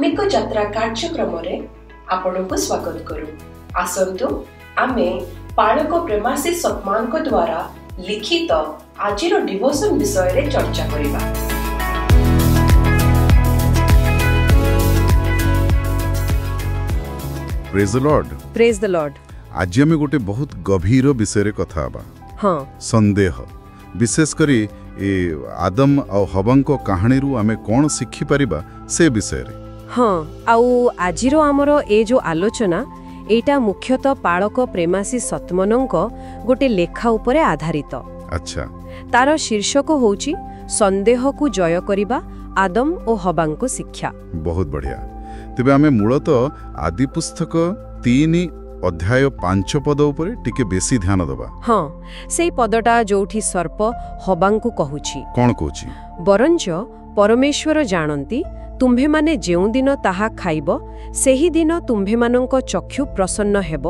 धार्मिक यात्रा कार्यक्रम रे आपनको स्वागत करू। आसंतु आमे पालक प्रेमाशीष सतमान को द्वारा लिखित आजिर डिवोशन विषय रे चर्चा करिबा। Praise the Lord. Praise the Lord. आज आम गोटे बहुत गभीर विषय रे कथा हबा। हाँ, संदेह विशेष करी आदम और हवा को कहानी रू आमे कौन शिखी परिबा से विषय रे। हाँ, आउ आजिरो आमर ए जो आलोचना एटा मुख्यतः पालक प्रेमाशीष सतमनंक गोटे लेखा उपरे आधारित। अच्छा, तार शीर्षक होउची संदेह को जय करिबा आदम और हवांको शिक्षा। बहुत बढ़िया। तेबे आमे मूलतः आदि पुस्तक 3 अध्याय 5 पद उपरे टिके बेसी ध्यान दबा। हाँ, सेई पदटा जोठी सर्प हवांको कहूची। कौन कहूची? बरंच परमेश्वर जानती तुम्भे माने जेउ दिन ताहा खाइब सेही दिन तुम्भे मानंक चक्षु प्रसन्न हेब,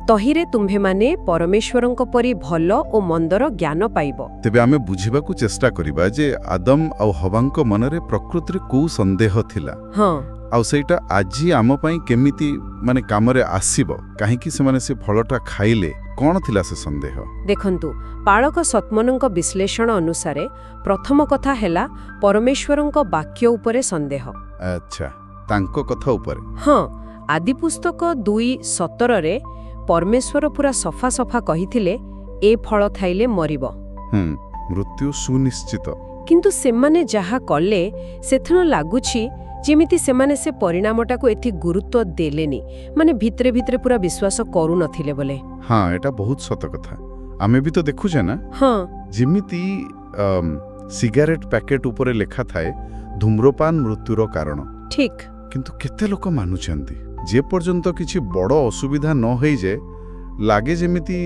तहिरे तुम्भे माने परमेश्वरंक परि भल ओ मंदर ज्ञान पाइब। तेबे आमे बुझिबा को चेष्टा करिबा जे आदम और हवांक मनरे प्रकृति को संदेह थिला। हाँ, आउ सेटा आजी आम पई केमिति माने कामरे आसीबो, काहेकि से माने से फलटा खाइले कौन थिला से संदेह? देखंतु पालक सतमनंक विश्लेषण अनुसारे प्रथम कथा हेला परमेश्वरंक वाक्य उपरे संदेह। अच्छा, तांको कथा उपरे। हाँ, आदि पुस्तक 2:17 रे परमेश्वर पूरा सफा सफा कहिथिले ए फल खाइले मरिबो। मृत्यु सुनिश्चित। किंतु सेमाने जहा कले सेथनो लागुछि जेमिति सेमाने से परिणामटा को एथि गुरुत्व देलेनी, माने भितरे भितरे पूरा विश्वास करू नथिले बोले। हाँ, एटा बहुत सत कथा। आमे भी तो देखुछे ना। हाँ, जेमिति सिगारेट पैकेट ऊपर लेखा थाए धूम्रपान मृत्युर कारण। ठीक। किंतु केते लोक मानुछंती जे पर्यंत किछि बड़ो असुविधा न होई जे लागे जेमिति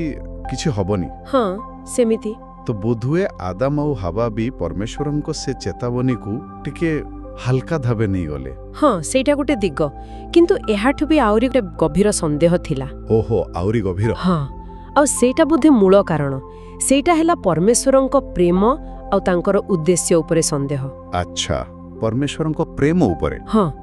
किछि हबनी। हाँ, सेमिति तो बोधुए आदम और हवा भी परमेश्वरंको से चेतावनी को टिके हल्का धाबे नहीं गले। हाँ, सेटा गोटे दिग, किंतु एहाठु भी आउरी गोटे गभीर संदेह थिला। ओहो, आउरी गभीर। हाँ, आ सेटा बुद्धे मूल कारण सेटा हेला परमेश्वरंको प्रेम आ तांकर उद्देश्य उपरे संदेह। अच्छा, परमेश्वरंको प्रेम उपरे। हाँ,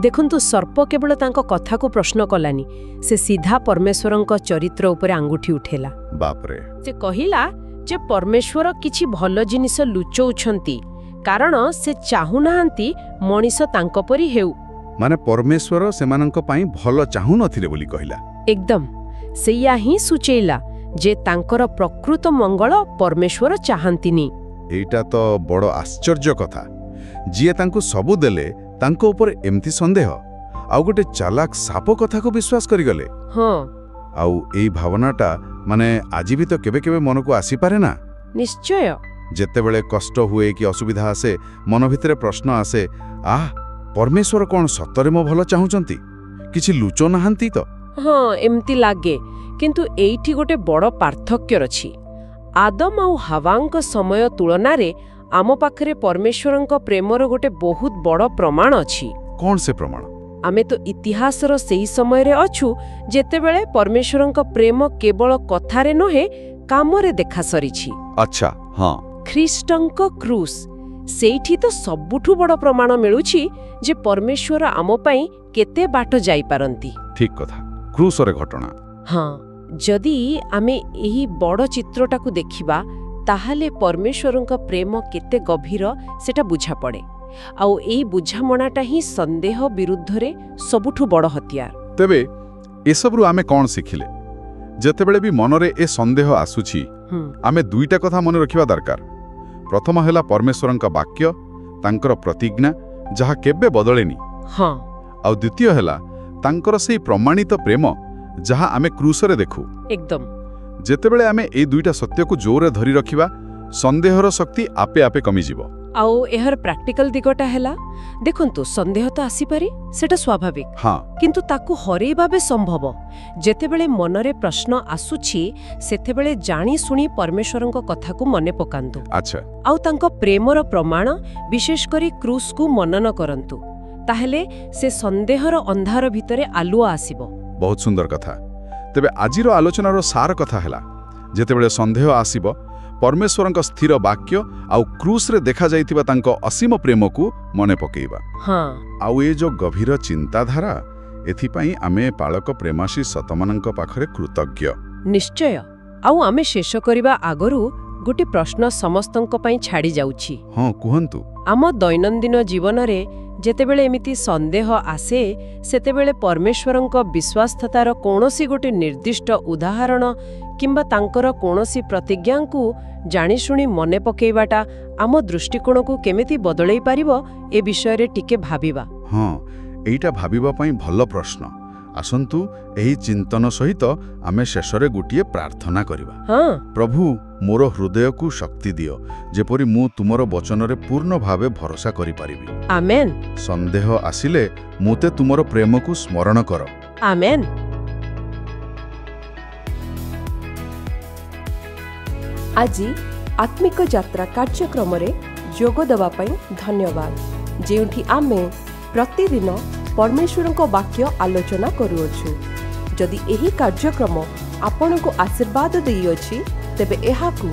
देखंतु सर्प केवल तांको कथा को प्रश्न कलानी, से सीधा परमेश्वरंको चरित्र उपरे आंगुठी उठेला। बाप रे। से कहिला जे परमेश्वर किछि भल जिनिस लुचौछंती कारण से चाहुनाहांती मनीष तांको परि हेउ। माने परमेश्वर सेमानंको पाई भल चाहु नथिले बोली कहिला। एकदम सेया ही सुचेला जे तांकर प्रकृत मंगल परमेश्वर चाहंतिनी। एटा तो बड़ आश्चर्य कथा। जिए तांको सबु देले तांको ऊपर एमती संदेह आउ गोटे चालाक साप कथा को विश्वास करि गले। हाँ, आउ एई भावनाटा माने आजि भी तो केबे केबे मन को आसी पारे ना। निश्चय। जेतेबेले कष्ट हुए कि असुविधा आसे मन भितरे प्रश्न आसे, परमेश्वर कौन सतरे मो भल चाहुचंती, किछि लुचो नाहांती तो। हाँ, एमती लागे, किंतु एइठी गोटे बड़ पार्थक्य रछि। आदम और हवांक समय तुलना रे आम पाखरे परमेश्वरंक प्रेमर गोटे बहुत बड़ प्रमाण अछि। कौन से प्रमाण? आमे तो इतिहासर सेही समय रे अछु जेतेबेले परमेश्वरंक प्रेम केवल कथारे नहे कामरे देखा सरिछि। अच्छा, हाँ। ख्रीष्टंक क्रूस सेठी तो सबुठु बड़ प्रमाण मिलुछि जे परमेश्वर आम पई केते बाट जाई पारंती। ठीक कथा, क्रूसरे घटना। हाँ, जदि आमे एही बड़ चित्रटा को देखिबा ताहाले परमेश्वरंक प्रेम केते गभीर सेटा बुझा पड़े। आउ एई बुझामणाटा ही संदेह विरुद्ध रे सबुठु बड़ हथियार। तेबे एसबरु आमे कौन सिखिले? जेतेबेले भी मनरे ए संदेह आसुछि आमे दुईटा कथा मन रखिबा दरकार। प्रथम हेला परमेश्वरंका वाक्य तांकर प्रतिज्ञा जहा केबे बदलेनी। हाँ, आउ द्वितीय हेला तांकर सेई प्रमाणित प्रेम जहा आमे क्रूसरे देखु। एकदम। जेतेबेले आमे ए दुईटा सत्य को जोरे धरी रखिबा संदेहर शक्ति आपे आपे कमी जिवो। आउ एहर प्रैक्टिकल दिगटा हेला देखंतु संदेह तो आसी पारे सेटा स्वाभाविक। हाँ, किंतु ताकू हरेइबा बे संभव। जेतेबेले मनरे प्रश्न आसुछि सेतेबेले जानी सुनी परमेश्वरंक कथा को मने पकांतु। अच्छा, आउ तांको प्रेमर प्रमाण विशेष करी क्रूस को मनन करंतु, ताहेले से संदेहर अंधार भितरे आलुआ आसीबो। बहुत सुंदर कथा। तेबे आजिरो आलोचनार सार कथा हेला जेतेबेले संदेह आसीबो परमेश्वरଙ୍କ स्थिर वाक्य आउ क्रूस रे देखा जाइतिबा तांको असीम प्रेम को मने पकेइबा। हाँ आउ ए जो गभीर चिंताधारा एथिपाई आमे पालक प्रेमासी सतमानंक पाखरे कृतज्ञ। निश्चय। आउ आमे शेष करिबा आगरु गोटे प्रश्न समस्तंक पई छाड़ी जाउछि। हाँ कुहंतु। आम दैनंदिन जीवन रे जेतेबेले एमिति संदेह आसे सेतेबेले परमेश्वरंक विश्वासतार कोनोसी गोटे निर्दिष्ट उदाहरण किंबा तांकर कोनोसी प्रतिज्ञा को जानिशुणी मने पकेइबाटा आम दृष्टिकोण को केमिति बदलई पारिबो ए विषय रे टिके भाबिबा। हाँ एइटा भाबिबा पई भल प्रश्न। आसंतु एही चिंतन सहित आमे शेषरे गुटिए प्रार्थना करिबा। हाँ प्रभु मोर हृदय को शक्ति दियो जेपरि मु तुमरो वचन रे पूर्ण भावे भरोसा करि पारिबी। आमेन। संदेह आसिले मुते तुमरो प्रेम को स्मरण कर। आमेन। आजी आत्मिक यात्रा कार्यक्रम रे जोग दवा पई धन्यवाद जेउठी आमे प्रतिदिन परमेश्वरंको वाक्य आलोचना करूछु। जदि एही कार्यक्रम आपनको आशीर्वाद देइयोछि तेबे एहाकू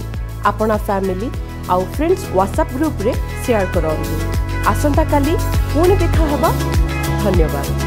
आपना फैमिली आउ फ्रेंड्स व्हाट्सएप ग्रुप रे शेयर करंतु। आसंता काली पुणी देखा हबा। धन्यवाद।